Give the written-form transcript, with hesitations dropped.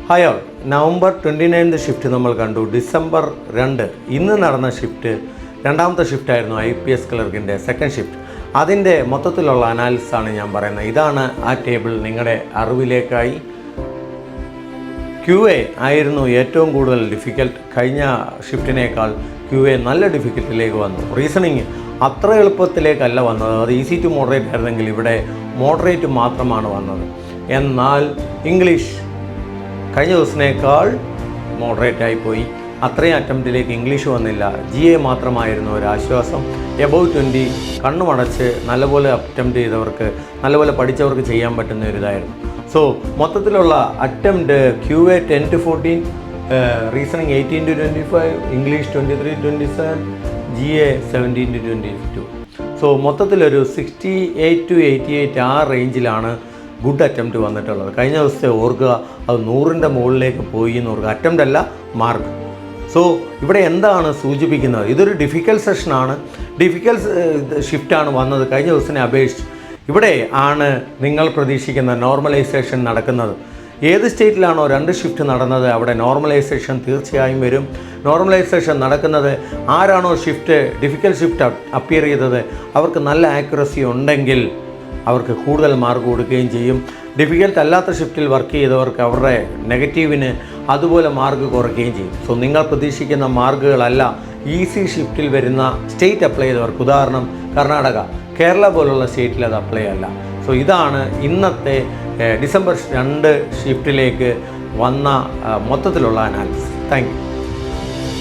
Hi all, November 29 shift നമ്മൾ കണ്ടു. December 2 ഇന്ന് നടന്ന ഷിഫ്റ്റ് രണ്ടാമത്തെ ഷിഫ്റ്റായിരുന്നു IPS ക്ലർക്കിൻ്റെ സെക്കൻഡ് ഷിഫ്റ്റ്. അതിൻ്റെ മൊത്തത്തിലുള്ള അനാലിസിസാണ് ഞാൻ പറയുന്നത്. ഇതാണ് ആ ടേബിൾ നിങ്ങളുടെ അറിവിലേക്കായി. QA ആയിരുന്നു ഏറ്റവും കൂടുതൽ ഡിഫിക്കൽട്ട്. കഴിഞ്ഞ ഷിഫ്റ്റിനേക്കാൾ QA നല്ല ഡിഫിക്കൽട്ടിലേക്ക് വന്നു. റീസണിങ് അത്ര എളുപ്പത്തിലേക്കല്ല വന്നത്. അത് ഈസി ടു മോഡറേറ്റ് ആയിരുന്നെങ്കിൽ ഇവിടെ മോഡറേറ്റ് മാത്രമാണ് വന്നത്. എന്നാൽ ഇംഗ്ലീഷ് കഴിഞ്ഞ ദിവസത്തേക്കാൾ മോഡറേറ്റായി പോയി. അത്രയും അറ്റംപ്റ്റിലേക്ക് ഇംഗ്ലീഷ് വന്നില്ല. GA മാത്രമായിരുന്നു ഒരു ആശ്വാസം. എബവ് 20 കണ്ണുമടച്ച് നല്ലപോലെ അറ്റംപ്റ്റ് ചെയ്തവർക്ക്, നല്ലപോലെ പഠിച്ചവർക്ക് ചെയ്യാൻ പറ്റുന്ന ഒരു ഇതായിരുന്നു. സോ മൊത്തത്തിലുള്ള attempt QA 10 to 14, reasoning 18 to 25, English 23 to 27, GA 17 to 22. So മൊത്തത്തിലൊരു 68 to 88 ആ റേഞ്ചിലാണ് ഗുഡ് അറ്റംപ്റ്റ് വന്നിട്ടുള്ളത്. കഴിഞ്ഞ ദിവസത്തെ ഓർക്കുക, അത് 100ൻ്റെ മുകളിലേക്ക് പോയി എന്ന് ഓർക്കുക. അറ്റംപ്റ്റ് അല്ല, മാർക്ക്. സോ ഇവിടെ എന്താണ് സൂചിപ്പിക്കുന്നത്? ഇതൊരു ഡിഫിക്കൽട്ട് സെഷനാണ്, ഡിഫിക്കൽട്ട് ഷിഫ്റ്റാണ് വന്നത് കഴിഞ്ഞ ദിവസത്തിനെ അപേക്ഷിച്ച്. ഇവിടെ ആണ് നിങ്ങൾ പ്രതീക്ഷിക്കുന്ന നോർമലൈസേഷൻ നടക്കുന്നത്. ഏത് സ്റ്റേറ്റിലാണോ 2 ഷിഫ്റ്റ് നടന്നത് അവിടെ നോർമലൈസേഷൻ തീർച്ചയായും വരും. നോർമലൈസേഷൻ നടക്കുന്നത് ആരാണോ ഡിഫിക്കൽട്ട് ഷിഫ്റ്റ് അപ്പിയർ ചെയ്തത് അവർക്ക് നല്ല ആക്യുറസി ഉണ്ടെങ്കിൽ അവർക്ക് കൂടുതൽ മാർക്ക് കൊടുക്കുകയും ചെയ്യും. ഡിഫിക്കൽട്ട് അല്ലാത്ത ഷിഫ്റ്റിൽ വർക്ക് ചെയ്തവർക്ക് അവരുടെ നെഗറ്റീവിന് അതുപോലെ മാർക്ക് കുറയ്ക്കുകയും ചെയ്യും. സോ നിങ്ങൾ പ്രതീക്ഷിക്കുന്ന മാർക്കുകളല്ല ഈസി ഷിഫ്റ്റിൽ വരുന്ന സ്റ്റേറ്റ് അപ്ലൈ ചെയ്തവർക്ക്. ഉദാഹരണം കർണാടക, കേരള പോലുള്ള സ്റ്റേറ്റിൽ അത് അപ്ലൈ അല്ല. സോ ഇതാണ് ഇന്നത്തെ ഡിസംബർ 2 ഷിഫ്റ്റിലേക്ക് വന്ന മൊത്തത്തിലുള്ള അനാലിസിസ്. Thank you.